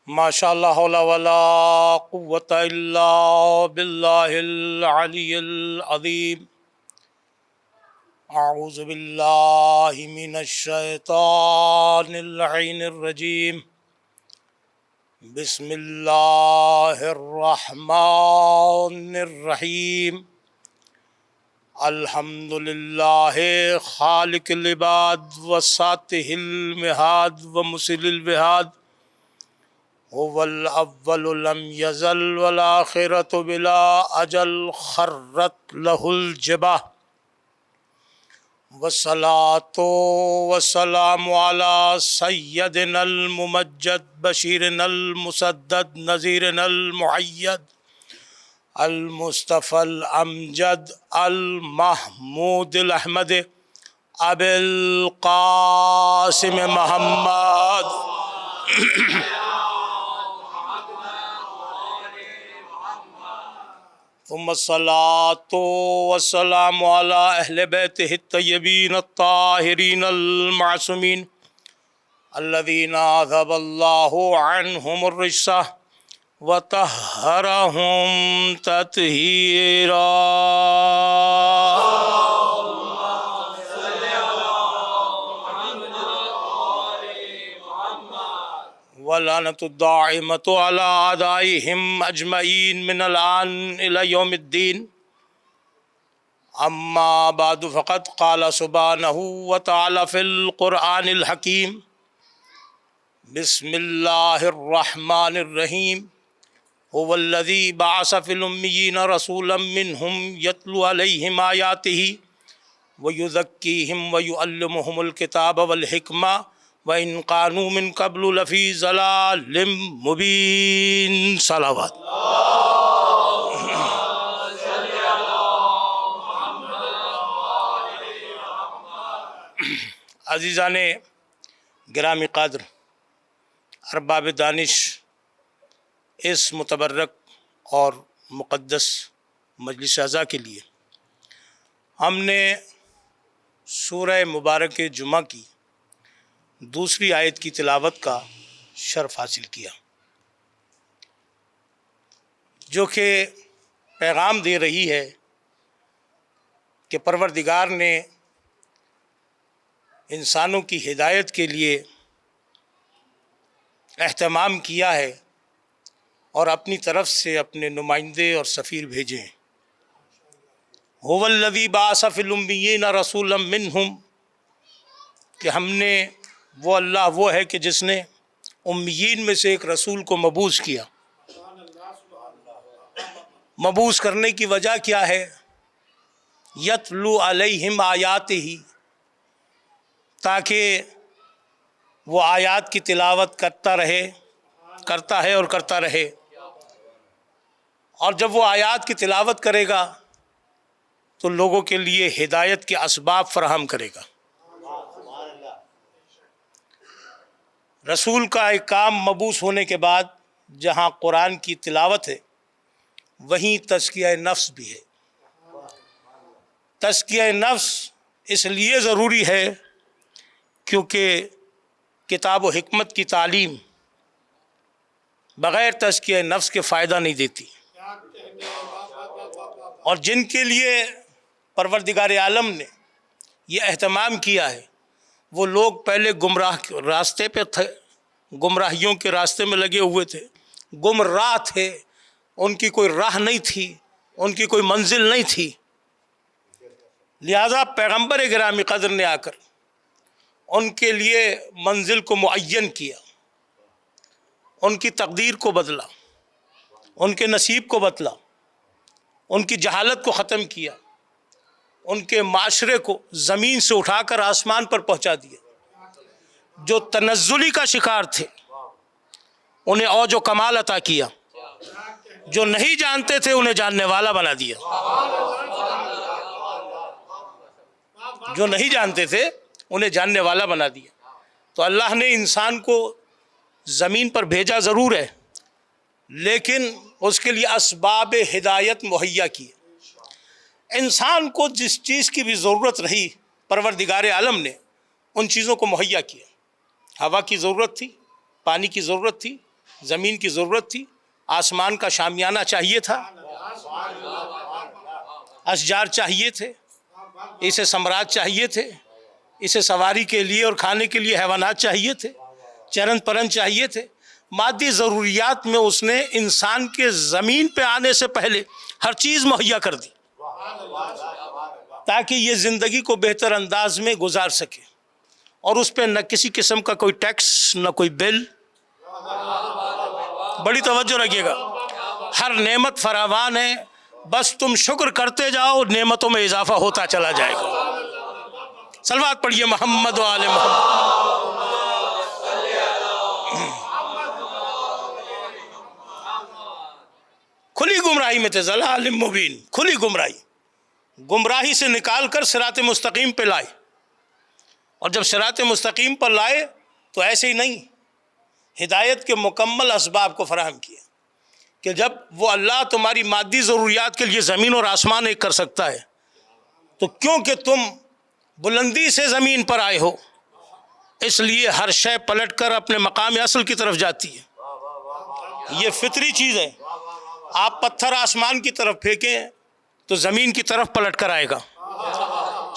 ماشاء اللہ حول ولا قوۃ الا باللہ العلی العظیم۔ اعوذ باللہ من الشیطان اللعین الرجیم۔ بسم اللہ الرحمن الرحیم۔ الحمد للہ خالق العباد وساطہ المہاد ومسل الوہاد، هو الأول لم يزل والآخرة بلا أجل خرت له الجباه، والصلاة والسلام على سيدنا الممجد بشيرنا المسدد نذيرنا المؤيد المصطفى الأمجد المحمود الأحمد أبي القاسم محمد ثم الصلاة والسلام على أهل بيته الطيبين الطاهرين المعصومين الذين أذهب الله عنهم الرجس وطهرهم تطهيرا۔ ولعنة الداعمة على أعدائهم أجمعين من الآن إلى يوم الدين۔ أما بعد فقد قال سبحانه وتعالى في القرآن الحكيم: بسم الله الرحمن الرحيم، هو الذي بعث في الأميين رسولا منهم يتلو عليهم آياته ويزكيهم ويعلمهم الكتاب والحكمة وَإِن كَانُوا مِن قَبْلُ لَفِي ضَلَالٍ مُبِينٍ۔ صلوات۔ عزیزان گرامی قدر، ارباب دانش، اس متبرک اور مقدس مجلس اعزا کے لیے ہم نے سورہ مبارک جمعہ کی دوسری آیت کی تلاوت کا شرف حاصل کیا، جو کہ پیغام دے رہی ہے کہ پروردگار نے انسانوں کی ہدایت کے لیے اہتمام کیا ہے اور اپنی طرف سے اپنے نمائندے اور سفیر بھیجے ہیں۔ هو الذی بعث فی الامیین رسولا منہم، کہ ہم نے وہ اللہ وہ ہے کہ جس نے امیین میں سے ایک رسول کو مبعوث کیا۔ مبعوث کرنے کی وجہ کیا ہے؟ یتلو علیہم آیاتہ، تاکہ وہ آیات کی تلاوت کرتا ہے اور کرتا رہے، اور جب وہ آیات کی تلاوت کرے گا تو لوگوں کے لیے ہدایت کے اسباب فراہم کرے گا۔ رسول کا ایک کام مبعوث ہونے کے بعد جہاں قرآن کی تلاوت ہے، وہیں تزکیہ نفس بھی ہے۔ تزکیہ نفس اس لیے ضروری ہے کیونکہ کتاب و حکمت کی تعلیم بغیر تزکیہ نفس کے فائدہ نہیں دیتی، اور جن کے لیے پروردگار عالم نے یہ اہتمام کیا ہے وہ لوگ پہلے گمراہ راستے پہ تھے، گمراہیوں کے راستے میں لگے ہوئے تھے، گمراہ تھے، ان کی کوئی راہ نہیں تھی، ان کی کوئی منزل نہیں تھی۔ لہذا پیغمبر گرامی قدر نے آ کر ان کے لیے منزل کو معین کیا، ان کی تقدیر کو بدلا، ان کے نصیب کو بدلا، ان کی جہالت کو ختم کیا، ان کے معاشرے کو زمین سے اٹھا کر آسمان پر پہنچا دیا۔ جو تنزلی کا شکار تھے انہیں اوج و کمال عطا کیا، جو نہیں جانتے تھے انہیں جاننے والا بنا دیا، جو نہیں جانتے تھے انہیں جاننے والا بنا دیا۔ تو اللہ نے انسان کو زمین پر بھیجا ضرور ہے، لیکن اس کے لیے اسباب ہدایت مہیا کیے۔ انسان کو جس چیز کی بھی ضرورت رہی پروردگار عالم نے ان چیزوں کو مہیا کیا۔ ہوا کی ضرورت تھی، پانی کی ضرورت تھی، زمین کی ضرورت تھی، آسمان کا شامیانہ چاہیے تھا، اشجار چاہیے تھے، اسے ثمرات چاہیے تھے، اسے سواری کے لیے اور کھانے کے لیے حیوانات چاہیے تھے، چرن پرن چاہیے تھے۔ مادی ضروریات میں اس نے انسان کے زمین پہ آنے سے پہلے ہر چیز مہیا کر دی تاکہ یہ زندگی کو بہتر انداز میں گزار سکے، اور اس پہ نہ کسی قسم کا کوئی ٹیکس، نہ کوئی بل۔ بڑی توجہ رکھیے گا، ہر نعمت فراوان ہے، بس تم شکر کرتے جاؤ، نعمتوں میں اضافہ ہوتا چلا جائے گا۔ صلوات پڑھیے محمد و آل محمد۔ کھلی گمراہی میں تھے، ضلال مبین، کھلی گمراہی سے نکال کر صراط مستقیم پہ لائے، اور جب صراط مستقیم پر لائے تو ایسے ہی نہیں، ہدایت کے مکمل اسباب کو فراہم کیا کہ جب وہ اللہ تمہاری مادی ضروریات کے لیے زمین اور آسمان ایک کر سکتا ہے تو کیونکہ تم بلندی سے زمین پر آئے ہو، اس لیے ہر شے پلٹ کر اپنے مقام اصل کی طرف جاتی ہے۔ یہ فطری چیز ہے، آپ پتھر آسمان کی طرف پھینکیں تو زمین کی طرف پلٹ کر آئے گا۔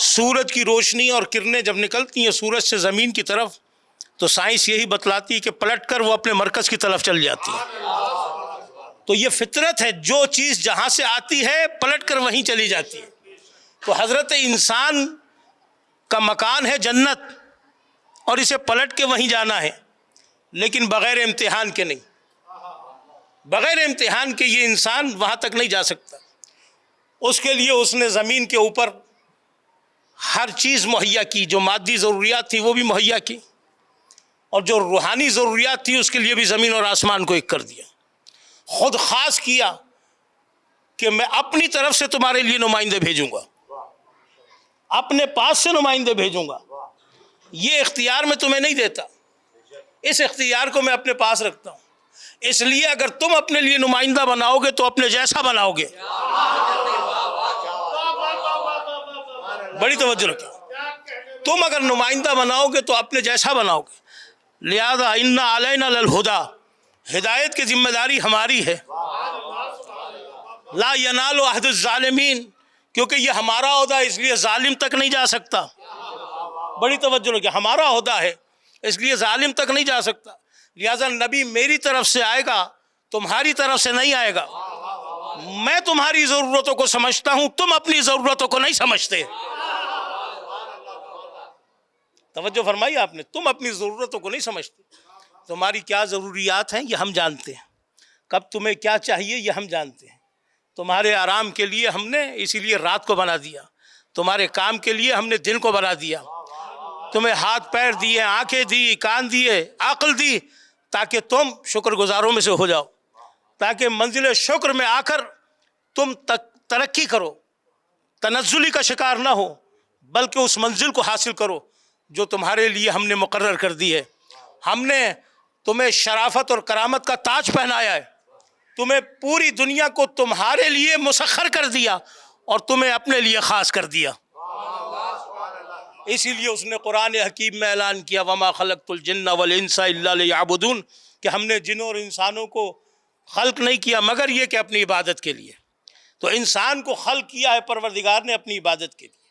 سورج کی روشنی اور کرنیں جب نکلتی ہیں سورج سے زمین کی طرف تو سائنس یہی بتلاتی ہے کہ پلٹ کر وہ اپنے مرکز کی طرف چل جاتی ہے۔ تو یہ فطرت ہے، جو چیز جہاں سے آتی ہے پلٹ کر وہیں چلی جاتی ہے۔ تو حضرت انسان کا مکان ہے جنت، اور اسے پلٹ کے وہیں جانا ہے، لیکن بغیر امتحان کے نہیں۔ بغیر امتحان کے یہ انسان وہاں تک نہیں جا سکتا۔ اس کے لیے اس نے زمین کے اوپر ہر چیز مہیا کی، جو مادی ضروریات تھی وہ بھی مہیا کی، اور جو روحانی ضروریات تھی اس کے لیے بھی زمین اور آسمان کو ایک کر دیا۔ خود خاص کیا کہ میں اپنی طرف سے تمہارے لیے نمائندے بھیجوں گا، اپنے پاس سے نمائندے بھیجوں گا۔ یہ اختیار میں تمہیں نہیں دیتا، اس اختیار کو میں اپنے پاس رکھتا ہوں۔ اس لیے اگر تم اپنے لیے نمائندہ بناؤ گے تو اپنے جیسا بناؤ گے۔ بڑی توجہ رکھیں، تم اگر نمائندہ بناؤ گے تو اپنے جیسا بناؤ گے۔ لہذا ان علینا للہدیٰ، ہدایت کی ذمہ داری ہماری ہے۔ لا ینال عہد الظالمین، کیونکہ یہ ہمارا عہدہ ہے اس لیے ظالم تک نہیں جا سکتا۔ بڑی توجہ رکھیں، ہمارا عہدہ ہے اس لیے ظالم تک نہیں جا سکتا۔ لہذا نبی میری طرف سے آئے گا، تمہاری طرف سے نہیں آئے گا۔ میں تمہاری ضرورتوں کو سمجھتا ہوں، تم اپنی ضرورتوں کو نہیں سمجھتے۔ توجہ فرمائی آپ نے، تم اپنی ضرورتوں کو نہیں سمجھتے۔ تمہاری کیا ضروریات ہیں یہ ہم جانتے ہیں، کب تمہیں کیا چاہیے یہ ہم جانتے ہیں۔ تمہارے آرام کے لیے ہم نے اسی لیے رات کو بنا دیا، تمہارے کام کے لیے ہم نے دن کو بنا دیا، تمہیں ہاتھ پیر دیے، آنکھیں دی، کان دیے، عقل دی، تاکہ تم شکر گزاروں میں سے ہو جاؤ، تاکہ منزل شکر میں آ کر تم ترقی کرو، تنزلی کا شکار نہ ہو، بلکہ اس منزل کو حاصل کرو جو تمہارے لیے ہم نے مقرر کر دی ہے۔ ہم نے تمہیں شرافت اور کرامت کا تاج پہنایا ہے، تمہیں پوری دنیا کو تمہارے لیے مسخر کر دیا اور تمہیں اپنے لیے خاص کر دیا۔ اسی لیے اس نے قرآن حکیم میں اعلان کیا وَمَا خَلَقْتُ الْجِنَّ وَالْإِنسَ إِلَّا لِيَعْبُدُونَ، کہ ہم نے جنوں اور انسانوں کو خلق نہیں کیا مگر یہ کہ اپنی عبادت کے لیے۔ تو انسان کو خلق کیا ہے پروردگار نے اپنی عبادت کے لیے،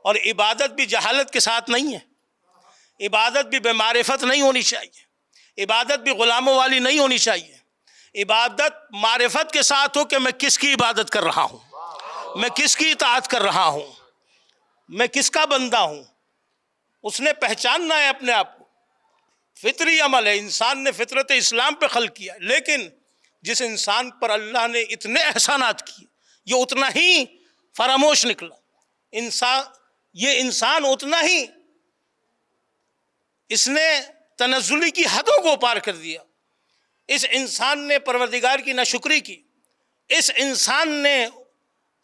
اور عبادت بھی جہالت کے ساتھ نہیں ہے، عبادت بھی بے معرفت نہیں ہونی چاہیے، عبادت بھی غلاموں والی نہیں ہونی چاہیے۔ عبادت معرفت کے ساتھ ہو کہ میں کس کی عبادت کر رہا ہوں، میں کس کی اطاعت کر رہا ہوں، میں کس کا بندہ ہوں۔ اس نے پہچاننا ہے اپنے آپ کو۔ فطری عمل ہے، انسان نے فطرت اسلام پہ خلق کیا، لیکن جس انسان پر اللہ نے اتنے احسانات کیے یہ اتنا ہی فراموش نکلا۔ یہ انسان اتنا ہی اس نے تنزلی کی حدوں کو پار کر دیا۔ اس انسان نے پروردگار کی ناشکری کی، اس انسان نے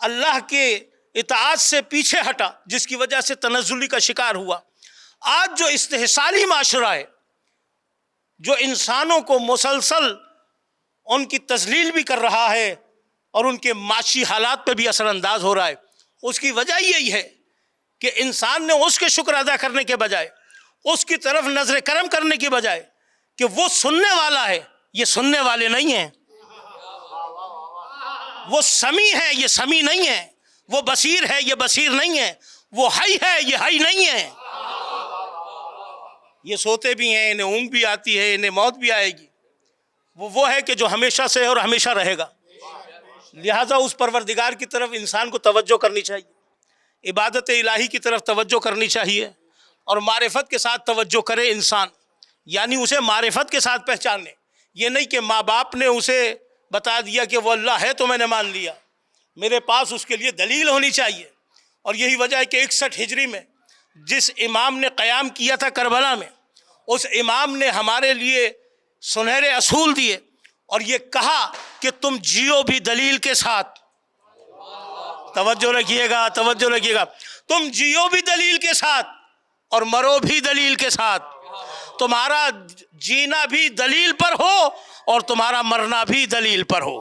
اللہ کے اطاعت سے پیچھے ہٹا، جس کی وجہ سے تنزلی کا شکار ہوا۔ آج جو استحصالی معاشرہ ہے، جو انسانوں کو مسلسل ان کی تذلیل بھی کر رہا ہے اور ان کے معاشی حالات پہ بھی اثر انداز ہو رہا ہے، اس کی وجہ یہی ہے کہ انسان نے اس کے شکر ادا کرنے کے بجائے، اس کی طرف نظر کرم کرنے کی بجائے کہ وہ سننے والا ہے، یہ سننے والے نہیں ہیں. وہ سمیع ہے، یہ سمیع نہیں ہے. وہ بصیر ہے، یہ بصیر نہیں ہے. وہ حی ہے، یہ حی نہیں ہے. یہ سوتے بھی ہیں، انہیں اونگ بھی آتی ہے، انہیں موت بھی آئے گی. وہ ہے کہ جو ہمیشہ سے ہے اور ہمیشہ رہے گا. لہٰذا اس پروردگار کی طرف انسان کو توجہ کرنی چاہیے، عبادت الہی کی طرف توجہ کرنی چاہیے، اور معرفت کے ساتھ توجہ کرے انسان، یعنی اسے معرفت کے ساتھ پہچانے. یہ نہیں کہ ماں باپ نے اسے بتا دیا کہ وہ اللہ ہے تو میں نے مان لیا. میرے پاس اس کے لیے دلیل ہونی چاہیے. اور یہی وجہ ہے کہ 61 ہجری میں جس امام نے قیام کیا تھا کربلا میں، اس امام نے ہمارے لیے سنہرے اصول دیے اور یہ کہا کہ تم جیو بھی دلیل کے ساتھ. توجہ رکھیے گا، توجہ رکھیے گا. تم جیو بھی دلیل کے ساتھ اور مرو بھی دلیل کے ساتھ. تمہارا جینا بھی دلیل پر ہو اور تمہارا مرنا بھی دلیل پر ہو.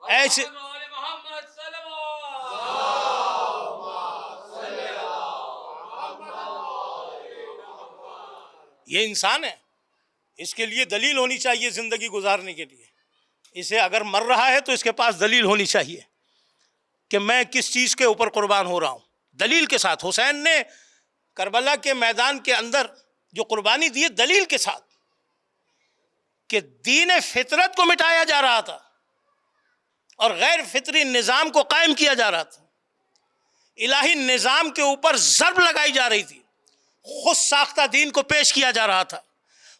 ایسے یہ انسان ہے، اس کے لیے دلیل ہونی چاہیے زندگی گزارنے کے لیے. اسے اگر مر رہا ہے تو اس کے پاس دلیل ہونی چاہیے کہ میں کس چیز کے اوپر قربان ہو رہا ہوں. دلیل کے ساتھ حسین نے کربلا کے میدان کے اندر جو قربانی دی، دلیل کے ساتھ کہ دین فطرت کو مٹایا جا رہا تھا اور غیر فطری نظام کو قائم کیا جا رہا تھا. الہی نظام کے اوپر ضرب لگائی جا رہی تھی، خود ساختہ دین کو پیش کیا جا رہا تھا.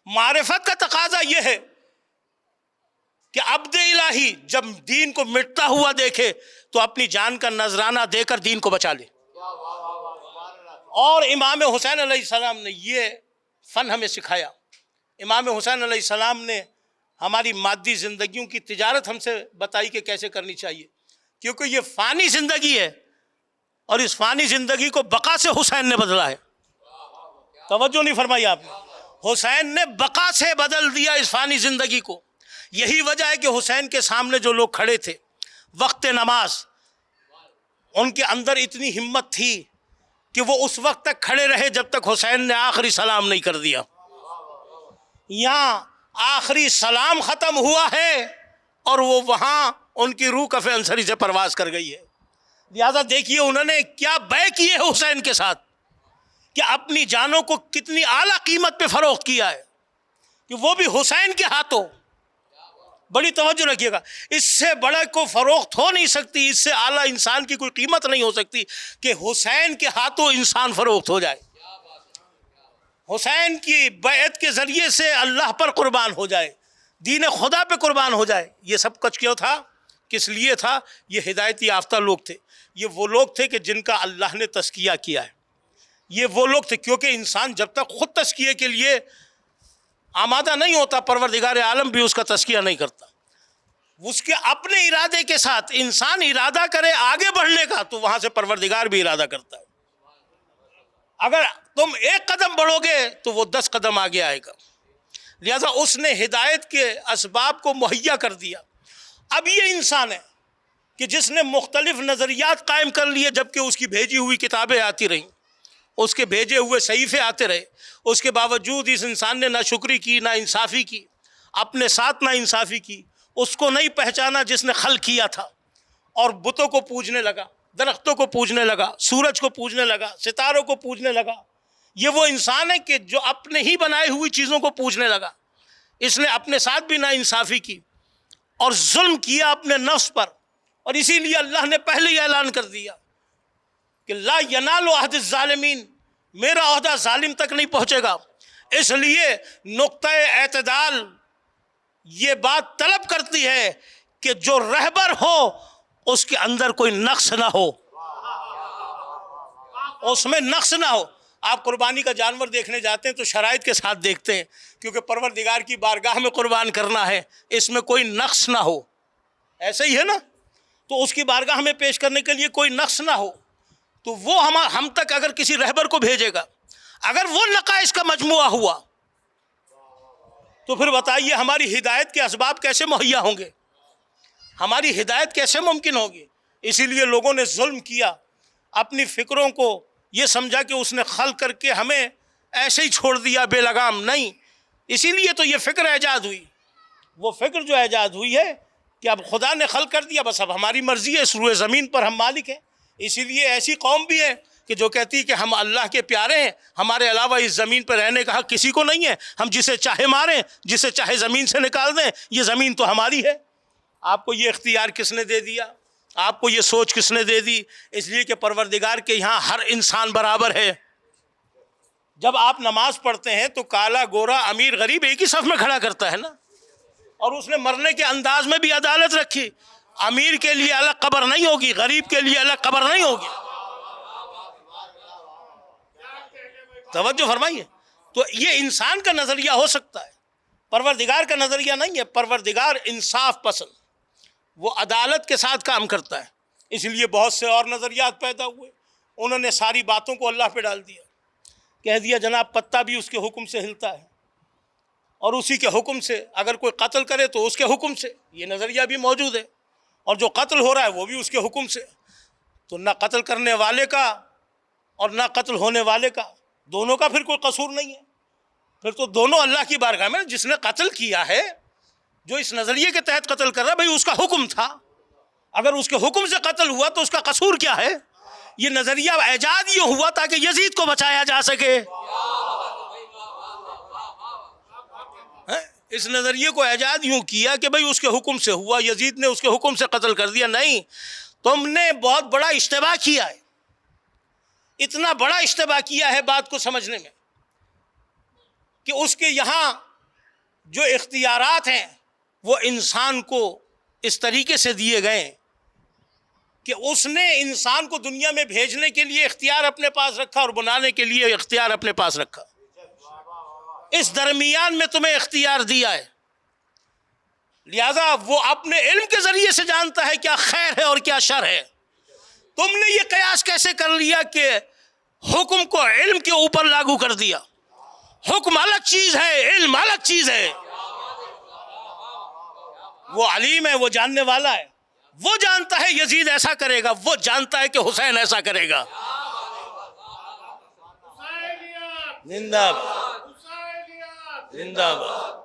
معرفت کا تقاضا یہ ہے کہ عبد الہی جب دین کو مٹتا ہوا دیکھے تو اپنی جان کا نذرانہ دے کر دین کو بچا لے. اور امام حسین علیہ السلام نے یہ فن ہمیں سکھایا. امام حسین علیہ السلام نے ہماری مادی زندگیوں کی تجارت ہم سے بتائی کہ کیسے کرنی چاہیے، کیونکہ یہ فانی زندگی ہے اور اس فانی زندگی کو بقا سے حسین نے بدلا ہے. توجہ نہیں فرمائی آپ نے؟ حسین نے بقا سے بدل دیا اس فانی زندگی کو. یہی وجہ ہے کہ حسین کے سامنے جو لوگ کھڑے تھے وقت نماز، ان کے اندر اتنی ہمت تھی کہ وہ اس وقت تک کھڑے رہے جب تک حسین نے آخری سلام نہیں کر دیا. یہاں آخری سلام ختم ہوا ہے اور وہ وہاں ان کی روح کف انصری سے پرواز کر گئی ہے. لہذا دیکھیے انہوں نے کیا بے کیے حسین کے ساتھ، کہ اپنی جانوں کو کتنی اعلیٰ قیمت پہ فروخت کیا ہے، کہ وہ بھی حسین کے ہاتھوں. بڑی توجہ رکھیے گا، اس سے بڑے کو فروخت ہو نہیں سکتی، اس سے اعلیٰ انسان کی کوئی قیمت نہیں ہو سکتی کہ حسین کے ہاتھوں انسان فروخت ہو جائے، حسین کی بیعت کے ذریعے سے اللہ پر قربان ہو جائے، دین خدا پہ قربان ہو جائے. یہ سب کچھ کیوں تھا، کس لیے تھا؟ یہ ہدایت یافتہ لوگ تھے، یہ وہ لوگ تھے کہ جن کا اللہ نے تزکیہ کیا ہے. یہ وہ لوگ تھے، کیونکہ انسان جب تک خود تزکیے کے لیے آمادہ نہیں ہوتا پروردگار عالم بھی اس کا تزکیہ نہیں کرتا. اس کے اپنے ارادے کے ساتھ انسان ارادہ کرے آگے بڑھنے کا تو وہاں سے پروردگار بھی ارادہ کرتا ہے. اگر تم ایک قدم بڑھو گے تو وہ 10 قدم آگے آئے گا. لہذا اس نے ہدایت کے اسباب کو مہیا کر دیا. اب یہ انسان ہے کہ جس نے مختلف نظریات قائم کر لیے، جبکہ اس کی بھیجی ہوئی کتابیں آتی رہیں، اس کے بھیجے ہوئے صحیفے آتے رہے، اس کے باوجود اس انسان نے نہ شکری کی، نہ انصافی کی، اپنے ساتھ نہ انصافی کی. اس کو نہیں پہچانا جس نے خلق کیا تھا، اور بتوں کو پوجنے لگا، درختوں کو پوجنے لگا، سورج کو پوجنے لگا، ستاروں کو پوجنے لگا. یہ وہ انسان ہے کہ جو اپنے ہی بنائی ہوئی چیزوں کو پوجنے لگا. اس نے اپنے ساتھ بھی نا انصافی کی اور ظلم کیا اپنے نفس پر. اور اسی لیے اللہ نے پہلے ہی اعلان کر دیا کہ لا ینال عہد الظالمین، میرا عہدہ ظالم تک نہیں پہنچے گا. اس لیے نقطہ اعتدال یہ بات طلب کرتی ہے کہ جو رہبر ہو اس کے اندر کوئی نقص نہ ہو، اس میں نقص نہ ہو. آپ قربانی کا جانور دیکھنے جاتے ہیں تو شرائط کے ساتھ دیکھتے ہیں، کیونکہ پروردگار کی بارگاہ میں قربان کرنا ہے، اس میں کوئی نقص نہ ہو. ایسا ہی ہے نا؟ تو اس کی بارگاہ میں پیش کرنے کے لیے کوئی نقص نہ ہو. تو وہ ہم تک اگر کسی رہبر کو بھیجے گا، اگر وہ نقائص کا مجموعہ ہوا تو پھر بتائیے ہماری ہدایت کے اسباب کیسے مہیا ہوں گے، ہماری ہدایت کیسے ممکن ہوگی؟ اسی لیے لوگوں نے ظلم کیا، اپنی فکروں کو یہ سمجھا کہ اس نے خلق کر کے ہمیں ایسے ہی چھوڑ دیا بے لگام. نہیں، اسی لیے تو یہ فکر ایجاد ہوئی. وہ فکر جو ایجاد ہوئی ہے کہ اب خدا نے خلق کر دیا، بس اب ہماری مرضی ہے، اس روئے زمین پر ہم مالک ہیں. اسی لیے ایسی قوم بھی ہے کہ جو کہتی ہے کہ ہم اللہ کے پیارے ہیں، ہمارے علاوہ اس زمین پر رہنے کا حق کسی کو نہیں ہے، ہم جسے چاہے ماریں، جسے چاہے زمین سے نکال دیں، یہ زمین تو ہماری ہے. آپ کو یہ اختیار کس نے دے دیا؟ آپ کو یہ سوچ کس نے دے دی؟ اس لیے کہ پروردگار کے یہاں ہر انسان برابر ہے. جب آپ نماز پڑھتے ہیں تو کالا گورا امیر غریب ایک ہی صف میں کھڑا کرتا ہے نا، اور اس نے مرنے کے انداز میں بھی عدالت رکھی. امیر کے لیے الگ قبر نہیں ہوگی، غریب کے لیے الگ قبر نہیں ہوگی. توجہ فرمائیے. تو یہ انسان کا نظریہ ہو سکتا ہے، پروردگار کا نظریہ نہیں ہے. پروردگار انصاف پسند، وہ عدالت کے ساتھ کام کرتا ہے. اس لیے بہت سے اور نظریات پیدا ہوئے، انہوں نے ساری باتوں کو اللہ پہ ڈال دیا، کہہ دیا جناب پتا بھی اس کے حکم سے ہلتا ہے، اور اسی کے حکم سے اگر کوئی قتل کرے تو اس کے حکم سے. یہ نظریہ بھی موجود ہے. اور جو قتل ہو رہا ہے وہ بھی اس کے حکم سے. تو نہ قتل کرنے والے کا اور نہ قتل ہونے والے کا، دونوں کا پھر کوئی قصور نہیں ہے. پھر تو دونوں اللہ کی بارگاہ میں. جس نے قتل کیا ہے، جو اس نظریے کے تحت قتل کر رہا ہے، بھئی اس کا حکم تھا. اگر اس کے حکم سے قتل ہوا تو اس کا قصور کیا ہے؟ یہ نظریہ ایجاد یہ ہوا تاکہ یزید کو بچایا جا سکے. اس نظریے کو ایجاد یوں کیا کہ بھئی اس کے حکم سے ہوا، یزید نے اس کے حکم سے قتل کر دیا. نہیں، تم نے بہت بڑا اشتباہ کیا ہے. اتنا بڑا اشتباہ کیا ہے بات کو سمجھنے میں کہ اس کے یہاں جو اختیارات ہیں وہ انسان کو اس طریقے سے دیے گئے کہ اس نے انسان کو دنیا میں بھیجنے کے لیے اختیار اپنے پاس رکھا اور بنانے کے لیے اختیار اپنے پاس رکھا. اس درمیان میں تمہیں اختیار دیا ہے، لہذا وہ اپنے علم کے ذریعے سے جانتا ہے کیا خیر ہے اور کیا شر ہے. تم نے یہ قیاس کیسے کر لیا کہ حکم کو علم کے اوپر لاگو کر دیا؟ حکم الگ چیز ہے، علم الگ چیز ہے. وہ علیم ہے، وہ جاننے والا ہے. وہ جانتا ہے یزید ایسا کرے گا، وہ جانتا ہے کہ حسین ایسا کرے گا. زندہ باد، زندہ باد.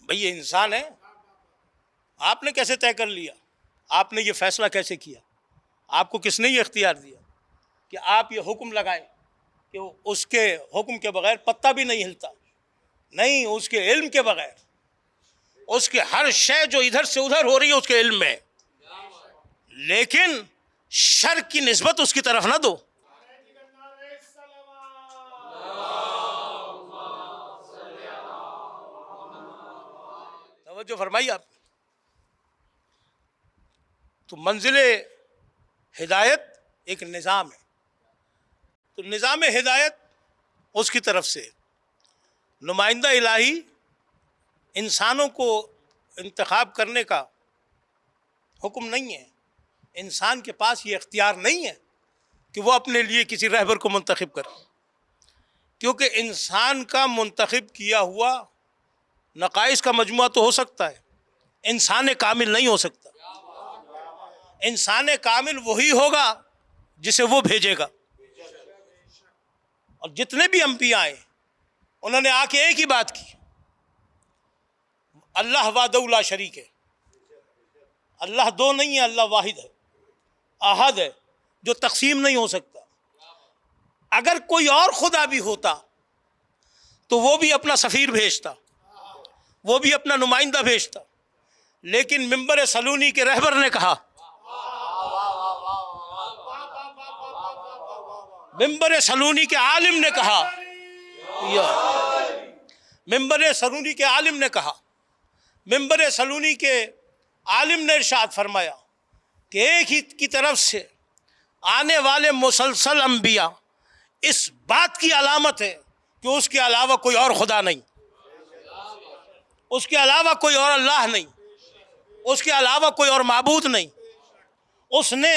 بھئی یہ انسان ہے. آپ نے کیسے طے کر لیا؟ آپ نے یہ فیصلہ کیسے کیا؟ آپ کو کس نے یہ اختیار دیا کہ آپ یہ حکم لگائیں کہ اس کے حکم کے بغیر پتا بھی نہیں ہلتا؟ نہیں، اس کے علم کے بغیر. اس کے ہر شے جو ادھر سے ادھر ہو رہی ہے اس کے علم میں. لیکن شر کی نسبت اس کی طرف نہ دو. توجہ فرمائیے آپ. تو منزل ہدایت ایک نظام ہے. تو نظام ہدایت اس کی طرف سے نمائندہ الہی انسانوں کو انتخاب کرنے کا حکم نہیں ہے. انسان کے پاس یہ اختیار نہیں ہے کہ وہ اپنے لیے کسی رہبر کو منتخب کرے، کیونکہ انسان کا منتخب کیا ہوا نقائص کا مجموعہ تو ہو سکتا ہے، انسان کامل نہیں ہو سکتا. انسان کامل وہی ہوگا جسے وہ بھیجے گا. اور جتنے بھی انبیاء آئے انہوں نے آ کے ایک ہی بات کی، اللہ وحدہ لا شریک ہے. اللہ دو نہیں ہے، اللہ واحد ہے، احد ہے، جو تقسیم نہیں ہو سکتا. اگر کوئی اور خدا بھی ہوتا تو وہ بھی اپنا سفیر بھیجتا، وہ بھی اپنا نمائندہ بھیجتا. لیکن منبر سلونی کے رہبر نے کہا، منبر سلونی کے عالم نے کہا، منبر سلونی کے عالم نے کہا، منبر سلونی کے عالم نے ارشاد فرمایا کہ ایک ہی کی طرف سے آنے والے مسلسل انبیاء اس بات کی علامت ہے کہ اس کے علاوہ کوئی اور خدا نہیں، اس کے علاوہ کوئی اور اللہ نہیں، اس کے علاوہ کوئی اور معبود نہیں. اس نے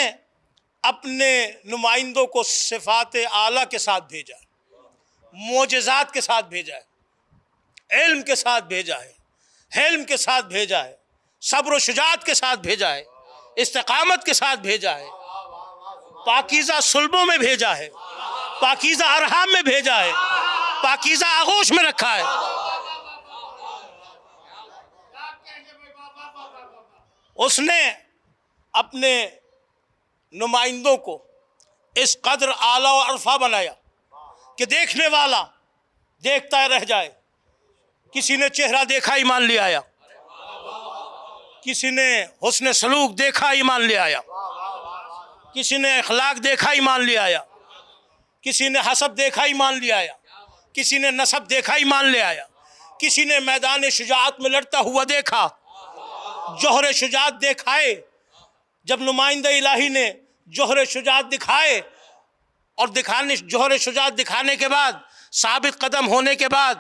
اپنے نمائندوں کو صفات اعلیٰ کے ساتھ بھیجا ہے، معجزات کے ساتھ بھیجا ہے، علم کے ساتھ بھیجا ہے، حلم کے ساتھ بھیجا ہے، صبر و شجاعت کے ساتھ بھیجا ہے، استقامت کے ساتھ بھیجا ہے، پاکیزہ صلبوں میں بھیجا ہے، پاکیزہ ارحام میں بھیجا ہے، پاکیزہ آغوش میں رکھا ہے۔ اس نے اپنے نمائندوں کو اس قدر اعلیٰ و عرفہ بنایا کہ دیکھنے والا دیکھتا رہ جائے۔ کسی نے چہرہ دیکھا ایمان لے آیا، کسی نے حسن سلوک دیکھا ایمان لے آیا، کسی نے اخلاق دیکھا ایمان لے آیا، کسی نے حسب دیکھا ایمان لے آیا، کسی نے نسب دیکھا ایمان لے آیا، کسی نے میدان شجاعت میں لڑتا ہوا دیکھا، جوہر شجاعت دکھائے۔ جب نمائندہ الہی نے جوہر شجاعت دکھائے اور جوہر شجاعت دکھانے کے بعد ثابت قدم ہونے کے بعد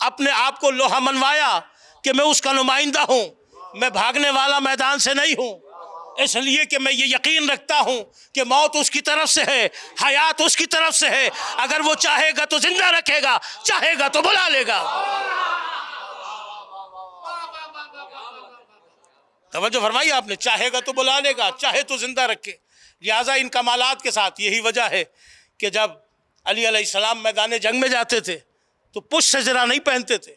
اپنے آپ کو لوہا منوایا کہ میں اس کا نمائندہ ہوں، میں بھاگنے والا میدان سے نہیں ہوں، اس لیے کہ میں یہ یقین رکھتا ہوں کہ موت اس کی طرف سے ہے، حیات اس کی طرف سے ہے، اگر وہ چاہے گا تو زندہ رکھے گا، چاہے گا تو بلا لے گا۔ توجہ فرمائی آپ نے، چاہے گا تو بلا لے گا، چاہے تو زندہ رکھے۔ لہٰذا ان کمالات کے ساتھ یہی وجہ ہے کہ جب علی علیہ السلام میدان جنگ میں جاتے تھے تو پشت سے زرہ نہیں پہنتے تھے،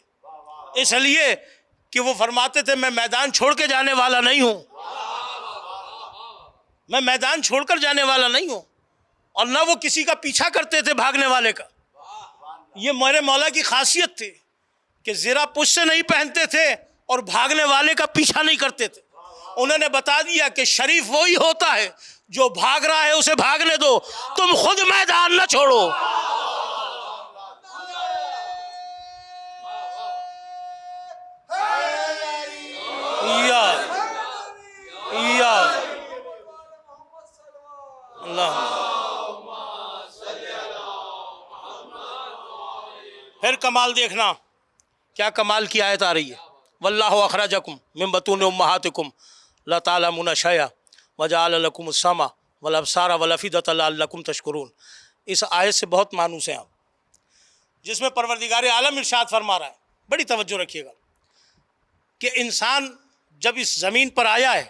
اس لیے کہ وہ فرماتے تھے میں میدان چھوڑ کے جانے والا نہیں ہوں، میں میدان چھوڑ کر جانے والا نہیں ہوں، اور نہ وہ کسی کا پیچھا کرتے تھے بھاگنے والے کا۔ یہ میرے مولا کی خاصیت تھی کہ زرہ پشت سے نہیں پہنتے تھے اور بھاگنے والے کا پیچھا نہیں کرتے تھے۔ انہوں نے بتا دیا کہ شریف وہی ہوتا ہے جو بھاگ رہا ہے اسے بھاگنے دو، تم خود میدان نہ چھوڑو۔ پھر کمال دیکھنا، کیا کمال کی آیت آ رہی ہے، واللہ اخرجکم من بطون امہاتکم لا تعلمون شیئا وجعل لکم السمع والابصار والافئدۃ لعلکم تشکرون۔ اس آیت سے بہت مانوس ہیں آپ، جس میں پروردگار عالم ارشاد فرما رہا ہے، بڑی توجہ رکھیے گا، کہ انسان جب اس زمین پر آیا ہے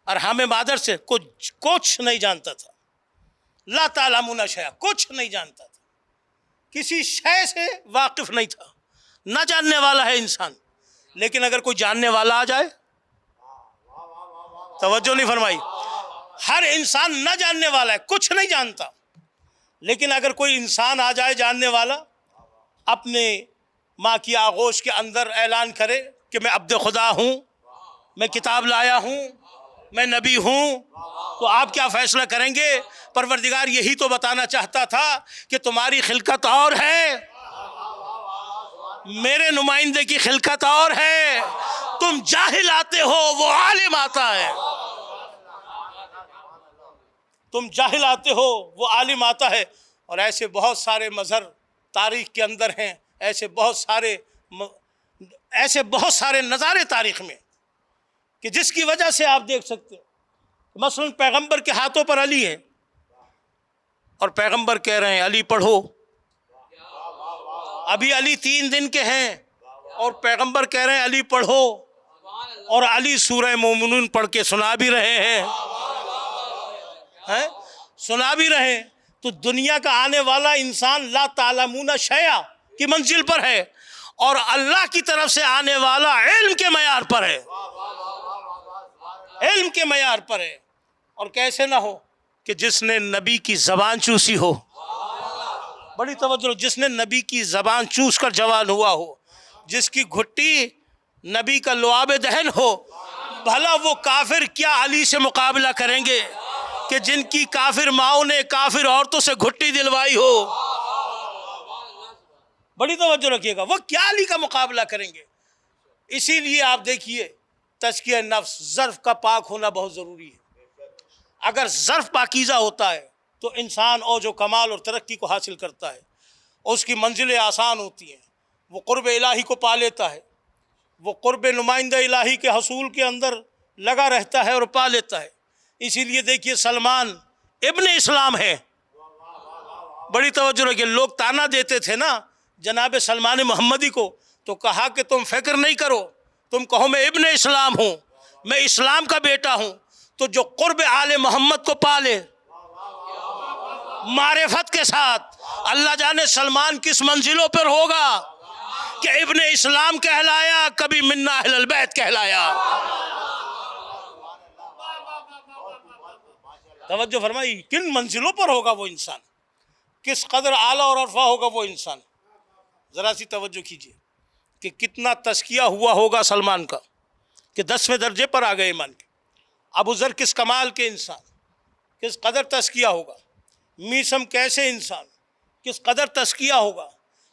ارحام مادر سے کچھ نہیں جانتا تھا، لا تعلمون شیئا، کچھ نہیں جانتا تھا، کسی شے سے واقف نہیں تھا، نہ جاننے والا ہے انسان۔ لیکن اگر کوئی جاننے والا آ جائے، توجہ نہیں فرمائی، ہر انسان نہ جاننے والا ہے، کچھ نہیں جانتا، لیکن اگر کوئی انسان آ جائے جاننے والا، اپنے ماں کی آغوش کے اندر اعلان کرے کہ میں عبد خدا ہوں، میں کتاب لایا ہوں، میں نبی ہوں، تو آپ کیا فیصلہ کریں گے؟ پروردگار یہی تو بتانا چاہتا تھا کہ تمہاری خلقت اور ہے، میرے نمائندے کی خلقت اور ہے، تم جاہل آتے ہو، وہ عالم آتا ہے، تم جاہل آتے ہو، وہ عالم آتا ہے۔ اور ایسے بہت سارے مظہر تاریخ کے اندر ہیں، ایسے بہت سارے نظارے تاریخ میں کہ جس کی وجہ سے آپ دیکھ سکتے ہیں، مثلا پیغمبر کے ہاتھوں پر علی ہے اور پیغمبر کہہ رہے ہیں علی پڑھو، ابھی علی 3 دن کے ہیں اور پیغمبر کہہ رہے ہیں علی پڑھو، اور علی سورہ مومنون پڑھ کے سنا بھی رہے ہیں، سنا بھی رہے ہیں۔ تو دنیا کا آنے والا انسان لا تعلمون شیئا کی منزل پر ہے، اور اللہ کی طرف سے آنے والا علم کے معیار پر ہے، علم کے معیار پر ہے۔ اور کیسے نہ ہو کہ جس نے نبی کی زبان چوسی ہو، بڑی توجہ، جس نے نبی کی زبان چوس کر جوان ہوا ہو، جس کی گھٹی نبی کا لعاب دہن ہو، بھلا وہ کافر کیا علی سے مقابلہ کریں گے کہ جن کی کافر ماؤں نے کافر عورتوں سے گھٹی دلوائی ہو؟ بڑی توجہ رکھیے گا، وہ کیا علی کا مقابلہ کریں گے؟ اسی لیے آپ دیکھیے تزکیہ نفس، ظرف کا پاک ہونا بہت ضروری ہے۔ اگر ظرف پاکیزہ ہوتا ہے تو انسان اوج و کمال اور ترقی کو حاصل کرتا ہے، اس کی منزلیں آسان ہوتی ہیں، وہ قرب الہی کو پا لیتا ہے، وہ قرب نمائندہ الہی کے حصول کے اندر لگا رہتا ہے اور پا لیتا ہے۔ اسی لیے دیکھیے سلمان ابن اسلام ہے۔ بڑی توجہ رکھیے، لوگ تانا دیتے تھے نا جناب سلمان محمدی کو، تو کہا کہ تم فکر نہیں کرو، تم کہو میں ابن اسلام ہوں، میں اسلام کا بیٹا ہوں، تو جو قرب آل محمد کو پالے معرفت کے ساتھ، اللہ جانے سلمان کس منزلوں پر ہوگا کہ ابن اسلام کہلایا، کبھی منا اہل البیت کہلایا۔ توجہ فرمائی، کن منزلوں پر ہوگا وہ انسان، کس قدر اعلیٰ اور عرفہ ہوگا وہ انسان۔ ذرا سی توجہ کیجئے کہ کتنا تزکیہ ہوا ہوگا سلمان کا، کہ 10ویں درجے پر آ گئے ایمان کے۔ ابو ذر کس کمال کے انسان، کس قدر تزکیہ ہوگا۔ میثم کیسے انسان، کس قدر تزکیہ ہوگا۔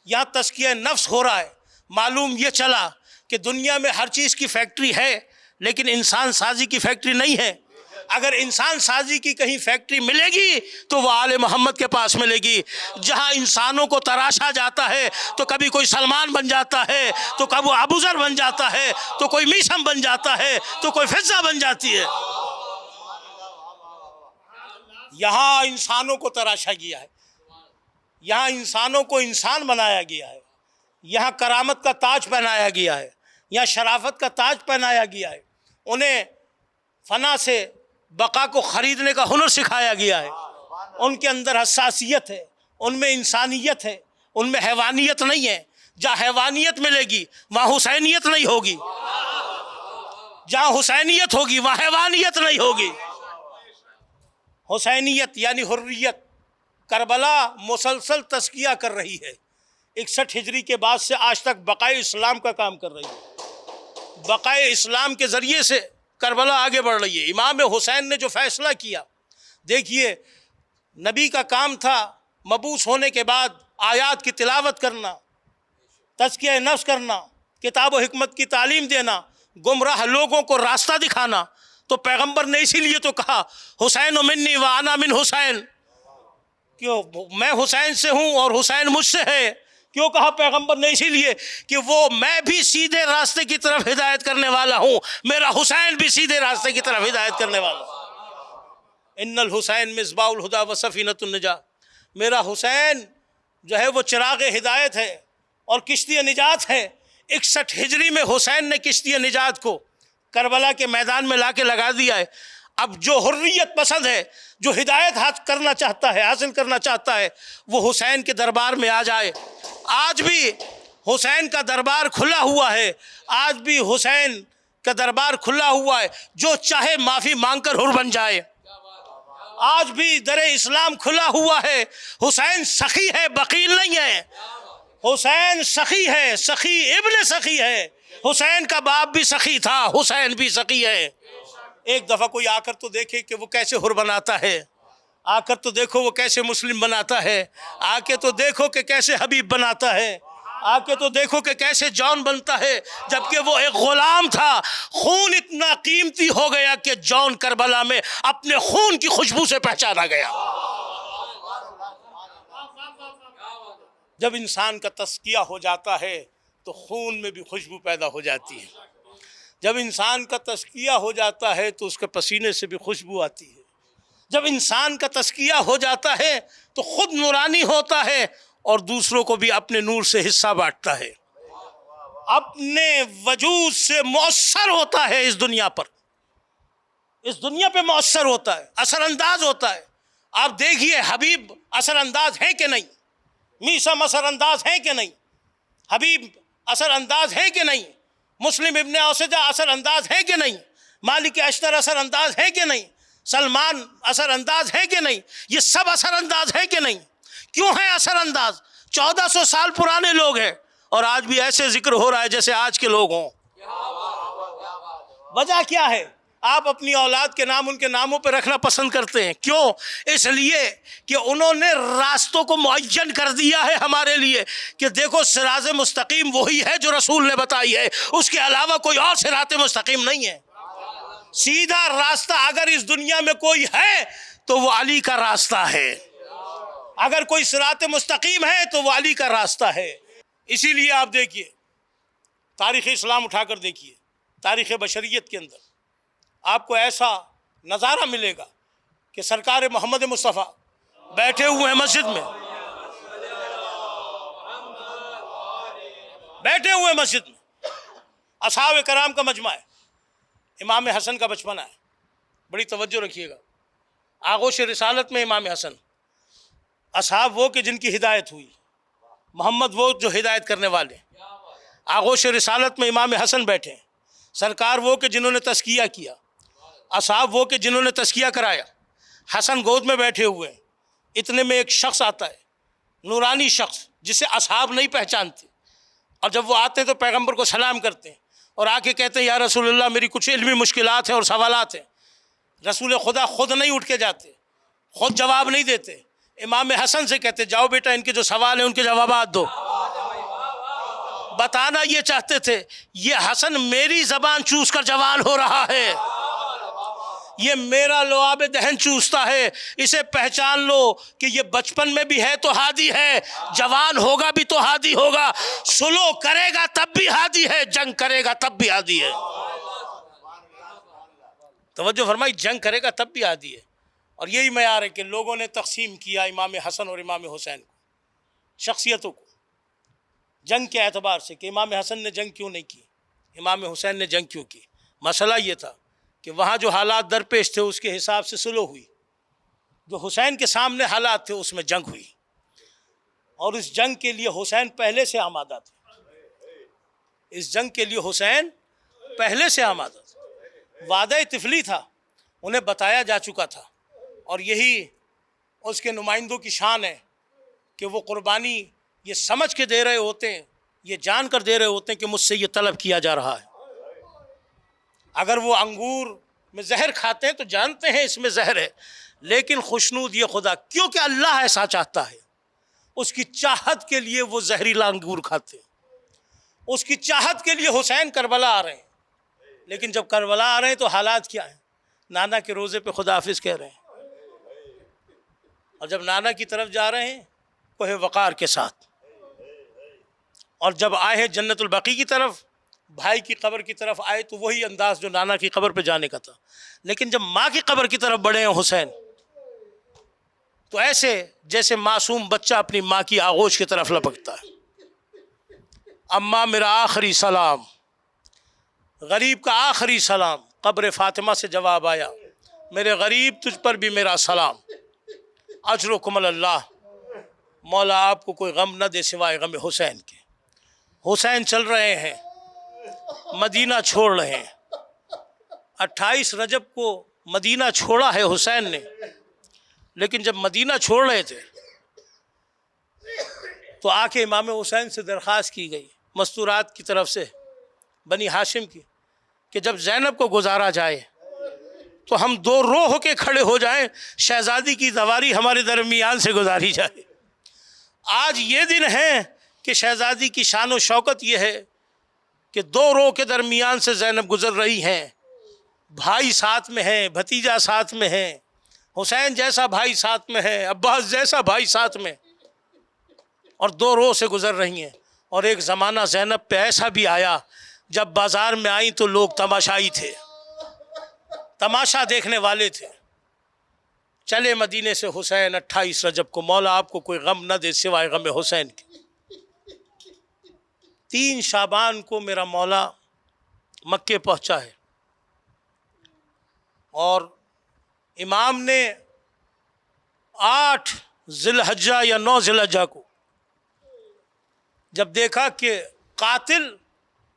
یہاں تزکیہ نفس ہو رہا ہے۔ معلوم یہ چلا کہ دنیا میں ہر چیز کی فیکٹری ہے، لیکن انسان سازی کی فیکٹری نہیں ہے۔ اگر انسان سازی کی کہیں فیکٹری ملے گی تو وہ آل محمد کے پاس ملے گی، جہاں انسانوں کو تراشا جاتا ہے تو کبھی کوئی سلمان بن جاتا ہے، تو کبھی ابو ذر بن جاتا ہے، تو کوئی میثم بن جاتا ہے، تو کوئی فضہ بن جاتی ہے۔ یہاں انسانوں کو تراشا گیا ہے، یہاں انسانوں کو انسان بنایا گیا ہے، یہاں کرامت کا تاج پہنایا گیا ہے، یہاں شرافت کا تاج پہنایا گیا ہے، انہیں فنا سے بقا کو خریدنے کا ہنر سکھایا گیا ہے۔ ان کے اندر حساسیت ہے، ان میں انسانیت ہے، ان میں حیوانیت نہیں ہے۔ جہاں حیوانیت ملے گی وہاں حسینیت نہیں ہوگی، جہاں حسینیت ہوگی وہاں حیوانیت نہیں ہوگی۔ حسینیت یعنی حریت، کربلا مسلسل تزکیہ کر رہی ہے۔ 61 ہجری کے بعد سے آج تک بقائے اسلام کا کام کر رہی ہے۔ بقائے اسلام کے ذریعے سے کربلا آگے بڑھ رہی ہے۔ امام حسین نے جو فیصلہ کیا، دیکھیے نبی کا کام تھا مبعوث ہونے کے بعد آیات کی تلاوت کرنا، تزکیہ نفس کرنا، کتاب و حکمت کی تعلیم دینا، گمراہ لوگوں کو راستہ دکھانا۔ تو پیغمبر نے اسی لیے تو کہا حسین منی و انا من حسین، کیوں میں حسین سے ہوں اور حسین مجھ سے ہے۔ کیوں کہا پیغمبر نے؟ اسی لیے کہ وہ میں بھی سیدھے راستے کی طرف ہدایت کرنے والا ہوں، میرا حسین بھی سیدھے راستے کی طرف ہدایت کرنے والا ہوں۔ ان الحسین مصباح الہدی و سفینۃ النجاۃ، میرا حسین جو ہے وہ چراغ ہدایت ہے اور کشتی نجات ہے۔ 61 ہجری میں حسین نے کشتی نجات کو کربلا کے میدان میں لا کے لگا دیا ہے۔ اب جو حریت پسند ہے، جو ہدایت کرنا چاہتا ہے، حاصل کرنا چاہتا ہے، وہ حسین کے دربار میں آ جائے۔ آج بھی حسین کا دربار کھلا ہوا ہے، آج بھی حسین کا دربار کھلا ہوا ہے، جو چاہے معافی مانگ کر حر بن جائے۔ آج بھی در اسلام کھلا ہوا ہے۔ حسین سخی ہے، بخیل نہیں ہے۔ حسین سخی ہے، سخی ابن سخی ہے۔ حسین کا باپ بھی سخی تھا، حسین بھی سخی ہے۔ ایک دفعہ کوئی آ کر تو دیکھے کہ وہ کیسے حر بناتا ہے، آ کر تو دیکھو وہ کیسے مسلم بناتا ہے، آ کے تو دیکھو کہ کیسے حبیب بناتا ہے، آ کے تو دیکھو کہ کیسے جان بنتا ہے، جبکہ وہ ایک غلام تھا۔ خون اتنا قیمتی ہو گیا کہ جان کربلا میں اپنے خون کی خوشبو سے پہچانا گیا۔ جب انسان کا تزکیہ ہو جاتا ہے تو خون میں بھی خوشبو پیدا ہو جاتی ہے۔ جب انسان کا تزکیہ ہو جاتا ہے تو اس کے پسینے سے بھی خوشبو آتی ہے۔ جب انسان کا تزکیہ ہو جاتا ہے تو خود نورانی ہوتا ہے اور دوسروں کو بھی اپنے نور سے حصہ بانٹتا ہے، اپنے وجود سے مؤثر ہوتا ہے، اس دنیا پر، اس دنیا پہ مؤثر ہوتا ہے، اثر انداز ہوتا ہے۔ آپ دیکھیے حبیب اثر انداز ہے کہ نہیں، میثم اثر انداز ہے کہ نہیں، حبیب اثر انداز ہے کہ نہیں، مسلم ابن اوسجہ اثر انداز ہے کہ نہیں، مالک اشتر اثر انداز ہے کہ نہیں، سلمان اثر انداز ہے کہ نہیں، یہ سب اثر انداز ہے کہ نہیں؟ کیوں ہیں اثر انداز؟ 1400 سال پرانے لوگ ہیں اور آج بھی ایسے ذکر ہو رہا ہے جیسے آج کے لوگ ہوں۔ وجہ کیا ہے؟ آپ اپنی اولاد کے نام ان کے ناموں پہ رکھنا پسند کرتے ہیں، کیوں؟ اس لیے کہ انہوں نے راستوں کو معین کر دیا ہے ہمارے لیے کہ دیکھو صراط مستقیم وہی ہے جو رسول نے بتائی ہے، اس کے علاوہ کوئی اور صراط مستقیم نہیں ہے۔ سیدھا راستہ اگر اس دنیا میں کوئی ہے تو وہ علی کا راستہ ہے، اگر کوئی صراط مستقیم ہے تو وہ علی کا راستہ ہے۔ اسی لیے آپ دیکھیے تاریخ اسلام اٹھا کر دیکھیے، تاریخ بشریت کے اندر آپ کو ایسا نظارہ ملے گا کہ سرکار محمد مصطفیٰ بیٹھے ہوئے ہیں مسجد میں، بیٹھے ہوئے ہیں مسجد میں، اصحاب کرام کا مجمع ہے، امام حسن کا بچپنا ہے، بڑی توجہ رکھیے گا، آغوش رسالت میں امام حسن، اصحاب وہ کہ جن کی ہدایت ہوئی، محمد وہ جو ہدایت کرنے والے، آغوش رسالت میں امام حسن بیٹھے ہیں، سرکار وہ کہ جنہوں نے تزکیہ کیا، اصحاب وہ کہ جنہوں نے تزکیہ کرایا، حسن گود میں بیٹھے ہوئے ہیں۔ اتنے میں ایک شخص آتا ہے، نورانی شخص جسے اصحاب نہیں پہچانتے، اور جب وہ آتے ہیں تو پیغمبر کو سلام کرتے ہیں اور آ کے کہتے ہیں یا رسول اللہ میری کچھ علمی مشکلات ہیں اور سوالات ہیں۔ رسول خدا خود نہیں اٹھ کے جاتے، خود جواب نہیں دیتے، امام حسن سے کہتے جاؤ بیٹا ان کے جو سوال ہیں ان کے جوابات دو۔ بتانا یہ چاہتے تھے یہ حسن میری زبان چوس کر جوان ہو رہا ہے، یہ میرا لعاب دہن چوستا ہے، اسے پہچان لو کہ یہ بچپن میں بھی ہے تو ہادی ہے، جوان ہوگا بھی تو ہادی ہوگا، سلو کرے گا تب بھی ہادی ہے، جنگ کرے گا تب بھی ہادی ہے۔ توجہ فرمائی، جنگ کرے گا تب بھی ہادی ہے۔ اور یہی معیار ہے کہ لوگوں نے تقسیم کیا امام حسن اور امام حسین کو، شخصیتوں کو، جنگ کے اعتبار سے کہ امام حسن نے جنگ کیوں نہیں کی، امام حسین نے جنگ کیوں کی۔ مسئلہ یہ تھا کہ وہاں جو حالات درپیش تھے اس کے حساب سے سلو ہوئی، جو حسین کے سامنے حالات تھے اس میں جنگ ہوئی، اور اس جنگ کے لیے حسین پہلے سے آمادہ تھے، اس جنگ کے لیے حسین پہلے سے آمادہ تھے، وعدہ طفلی تھا، انہیں بتایا جا چکا تھا، اور یہی اس کے نمائندوں کی شان ہے کہ وہ قربانی یہ سمجھ کے دے رہے ہوتے ہیں، یہ جان کر دے رہے ہوتے ہیں کہ مجھ سے یہ طلب کیا جا رہا ہے۔ اگر وہ انگور میں زہر کھاتے ہیں تو جانتے ہیں اس میں زہر ہے، لیکن خوشنود یہ خدا، کیونکہ اللہ ایسا چاہتا ہے، اس کی چاہت کے لیے وہ زہریلا انگور کھاتے ہیں، اس کی چاہت کے لیے حسین کربلا آ رہے ہیں، لیکن جب کربلا آ رہے ہیں تو حالات کیا ہیں؟ نانا کے روزے پہ خدا حافظ کہہ رہے ہیں، اور جب نانا کی طرف جا رہے ہیں کوہ وقار کے ساتھ، اور جب آئے ہیں جنت البقیع کی طرف، بھائی کی قبر کی طرف آئے تو وہی انداز جو نانا کی قبر پہ جانے کا تھا، لیکن جب ماں کی قبر کی طرف بڑھے ہیں حسین تو ایسے جیسے معصوم بچہ اپنی ماں کی آغوش کی طرف لپکتا ہے۔ اماں میرا آخری سلام، غریب کا آخری سلام، قبر فاطمہ سے جواب آیا، میرے غریب تجھ پر بھی میرا سلام، اجرکم اللہ، مولا آپ کو کوئی غم نہ دے سوائے غم حسین کے۔ حسین چل رہے ہیں، مدینہ چھوڑ رہے ہیں، 28 رجب کو مدینہ چھوڑا ہے حسین نے، لیکن جب مدینہ چھوڑ رہے تھے تو آ کے امام حسین سے درخواست کی گئی مستورات کی طرف سے، بنی ہاشم کی، کہ جب زینب کو گزارا جائے تو ہم دو رو ہو کے کھڑے ہو جائیں، شہزادی کی سواری ہمارے درمیان سے گزاری جائے۔ آج یہ دن ہے کہ شہزادی کی شان و شوکت یہ ہے کہ دو رو کے درمیان سے زینب گزر رہی ہیں، بھائی ساتھ میں ہیں، بھتیجا ساتھ میں ہیں، حسین جیسا بھائی ساتھ میں ہے، عباس جیسا بھائی ساتھ میں، اور دو رو سے گزر رہی ہیں۔ اور ایک زمانہ زینب پہ ایسا بھی آیا جب بازار میں آئیں تو لوگ تماشائی تھے، تماشا دیکھنے والے تھے۔ چلے مدینے سے حسین 28 رجب کو، مولا آپ کو کوئی غم نہ دے سوائے غم حسین کے۔ 3 شعبان کو میرا مولا مکے پہنچا ہے، اور امام نے 8 ذی الحجہ یا 9 ذی الحجہ کو جب دیکھا کہ قاتل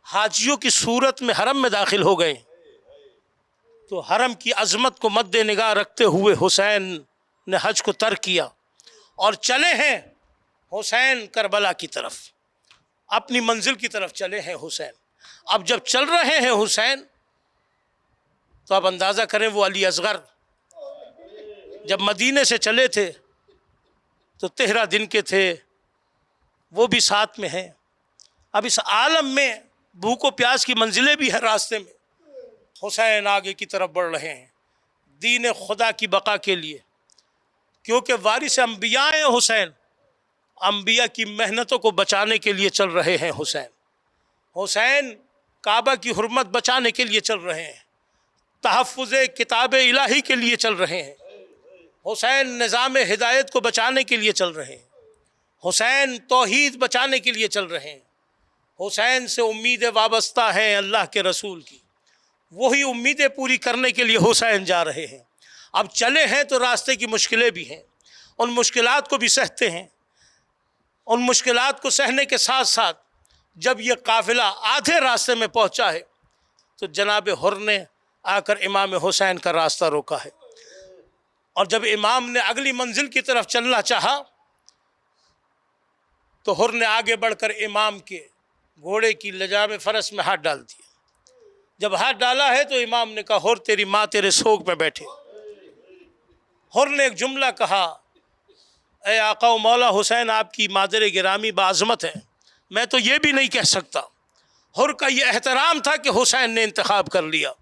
حاجیوں کی صورت میں حرم میں داخل ہو گئے تو حرم کی عظمت کو مد نگاہ رکھتے ہوئے حسین نے حج کو ترک کیا اور چلے ہیں حسین کربلا کی طرف، اپنی منزل کی طرف چلے ہیں حسین۔ اب جب چل رہے ہیں حسین تو آپ اندازہ کریں وہ علی اصغر جب مدینے سے چلے تھے تو 13 دن کے تھے، وہ بھی ساتھ میں ہیں۔ اب اس عالم میں بھوک و پیاس کی منزلیں بھی ہیں راستے میں، حسین آگے کی طرف بڑھ رہے ہیں دین خدا کی بقا کے لیے، کیونکہ وارث انبیاء ہیں حسین، انبیاء کی محنتوں کو بچانے کے لیے چل رہے ہیں حسین۔ حسین کعبہ کی حرمت بچانے کے لیے چل رہے ہیں، تحفظ کتاب الہی کے لیے چل رہے ہیں، حسین نظام ہدایت کو بچانے کے لیے چل رہے ہیں، حسین توحید بچانے کے لیے چل رہے ہیں، حسین سے امیدیں وابستہ ہیں اللہ کے رسول کی، وہی امیدیں پوری کرنے کے لیے حسین جا رہے ہیں۔ اب چلے ہیں تو راستے کی مشکلیں بھی ہیں، ان مشکلات کو بھی سہتے ہیں۔ ان مشکلات کو سہنے کے ساتھ ساتھ جب یہ قافلہ آدھے راستے میں پہنچا ہے تو جناب حر نے آ کر امام حسین کا راستہ روکا ہے، اور جب امام نے اگلی منزل کی طرف چلنا چاہا تو حر نے آگے بڑھ کر امام کے گھوڑے کی لجام فرس میں ہاتھ ڈال دیا۔ جب ہاتھ ڈالا ہے تو امام نے کہا حر تیری ماں تیرے سوگ پہ بیٹھے۔ حر نے ایک جملہ کہا، اے آقا و مولا حسین، آپ کی مادر گرامی بعظمت ہے، میں تو یہ بھی نہیں کہہ سکتا۔ حر کا یہ احترام تھا کہ حسین نے انتخاب کر لیا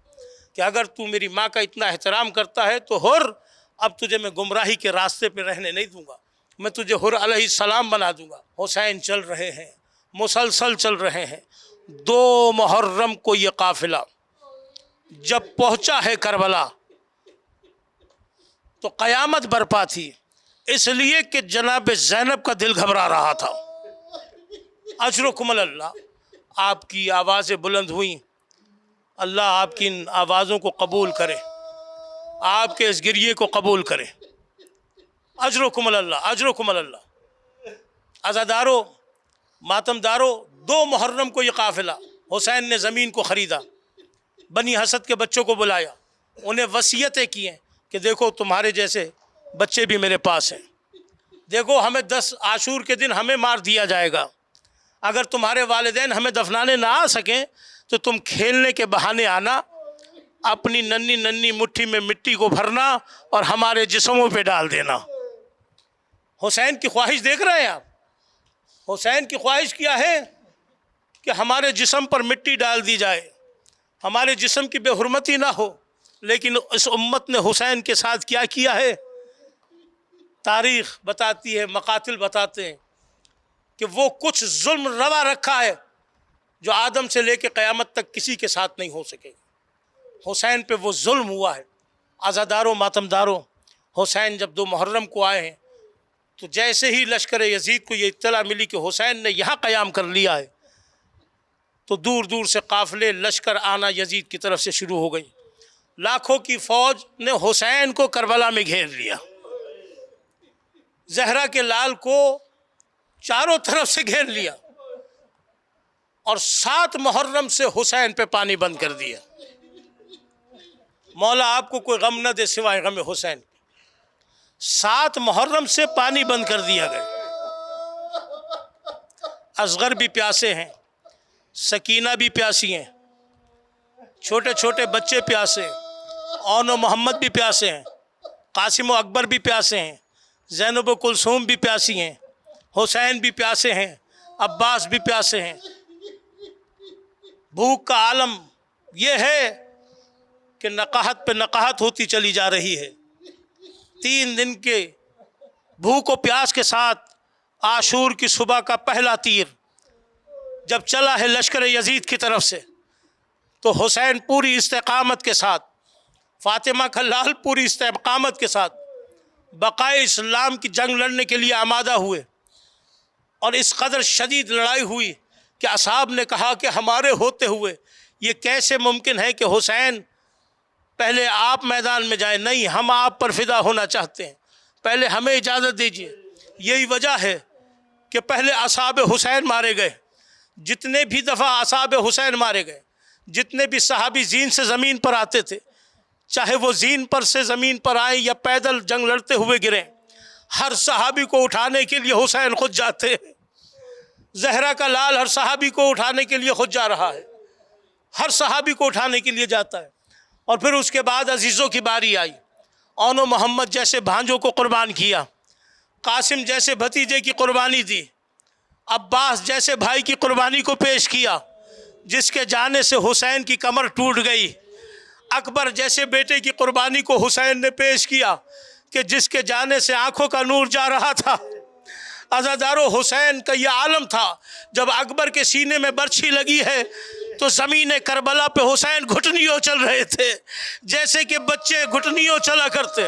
کہ اگر تو میری ماں کا اتنا احترام کرتا ہے تو حر اب تجھے میں گمراہی کے راستے پہ رہنے نہیں دوں گا، میں تجھے حر علیہ السلام بنا دوں گا۔ حسین چل رہے ہیں، مسلسل چل رہے ہیں۔ 2 محرم کو یہ قافلہ جب پہنچا ہے کربلا تو قیامت برپا تھی، اس لیے کہ جناب زینب کا دل گھبرا رہا تھا۔ اجرکم اللہ، آپ کی آوازیں بلند ہوئیں، اللہ آپ کی ان آوازوں کو قبول کرے، آپ کے اس گریے کو قبول کرے۔ اجرکم اللہ، اجرکم اللہ۔ عزادارو، ماتم دارو، 2 محرم کو یہ قافلہ حسین نے زمین کو خریدا، بنی حسد کے بچوں کو بلایا، انہیں وصیتیں کی ہیں کہ دیکھو تمہارے جیسے بچے بھی میرے پاس ہیں، دیکھو ہمیں 10 عاشور کے دن ہمیں مار دیا جائے گا، اگر تمہارے والدین ہمیں دفنانے نہ آ سکیں تو تم کھیلنے کے بہانے آنا، اپنی ننھی ننھی مٹھی میں مٹی کو بھرنا اور ہمارے جسموں پہ ڈال دینا۔ حسین کی خواہش دیکھ رہے ہیں آپ؟ حسین کی خواہش کیا ہے کہ ہمارے جسم پر مٹی ڈال دی جائے، ہمارے جسم کی بے حرمتی نہ ہو، لیکن اس امت نے حسین کے ساتھ کیا کیا ہے؟ تاریخ بتاتی ہے، مقاتل بتاتے ہیں کہ وہ کچھ ظلم روا رکھا ہے جو آدم سے لے کے قیامت تک کسی کے ساتھ نہیں ہو سکے گا۔ حسین پہ وہ ظلم ہوا ہے۔ عزاداروں، ماتمداروں، حسین جب 2 محرم کو آئے ہیں تو جیسے ہی لشکر یزید کو یہ اطلاع ملی کہ حسین نے یہاں قیام کر لیا ہے تو دور دور سے قافلے لشکر آنا یزید کی طرف سے شروع ہو گئی۔ لاکھوں کی فوج نے حسین کو کربلا میں گھیر لیا، زہرا کے لال کو چاروں طرف سے گھیر لیا، اور 7 محرم سے حسین پہ پانی بند کر دیا۔ مولا آپ کو کوئی غم نہ دے سوائے غم حسین۔ 7 محرم سے پانی بند کر دیا گیا۔ اصغر بھی پیاسے ہیں، سکینہ بھی پیاسی ہیں، چھوٹے چھوٹے بچے پیاسے ہیں، اون و محمد بھی پیاسے ہیں، قاسم و اکبر بھی پیاسے ہیں، زینب و کلثوم بھی پیاسی ہیں، حسین بھی پیاسے ہیں، عباس بھی پیاسے ہیں۔ بھوک کا عالم یہ ہے کہ نقاہت پہ نقاہت ہوتی چلی جا رہی ہے۔ 3 دن کے بھوک و پیاس کے ساتھ عاشور کی صبح کا پہلا تیر جب چلا ہے لشکر یزید کی طرف سے تو حسین پوری استقامت کے ساتھ، فاطمہ کا لال پوری استقامت کے ساتھ بقائے اسلام کی جنگ لڑنے کے لیے آمادہ ہوئے، اور اس قدر شدید لڑائی ہوئی کہ اصحاب نے کہا کہ ہمارے ہوتے ہوئے یہ کیسے ممکن ہے کہ حسین پہلے آپ میدان میں جائیں؟ نہیں، ہم آپ پر فدا ہونا چاہتے ہیں، پہلے ہمیں اجازت دیجیے۔ یہی وجہ ہے کہ پہلے اصحاب حسین مارے گئے، جتنے بھی دفعہ اصحاب حسین مارے گئے، جتنے بھی صحابی زین سے زمین پر آتے تھے، چاہے وہ زین پر سے زمین پر آئیں یا پیدل جنگ لڑتے ہوئے گریں، ہر صحابی کو اٹھانے کے لیے حسین خود جاتے ہیں۔ زہرا کا لال ہر صحابی کو اٹھانے کے لیے خود جا رہا ہے، ہر صحابی کو اٹھانے کے لیے جاتا ہے۔ اور پھر اس کے بعد عزیزوں کی باری آئی، اون و محمد جیسے بھانجوں کو قربان کیا، قاسم جیسے بھتیجے کی قربانی دی، عباس جیسے بھائی کی قربانی کو پیش کیا جس کے جانے سے حسین کی کمر ٹوٹ گئی، اکبر جیسے بیٹے کی قربانی کو حسین نے پیش کیا کہ جس کے جانے سے آنکھوں کا نور جا رہا تھا۔ عزادارو، حسین کا یہ عالم تھا، جب اکبر کے سینے میں برچھی لگی ہے تو زمین کربلا پہ حسین گھٹنیوں چل رہے تھے جیسے کہ بچے گھٹنیوں چلا کرتے۔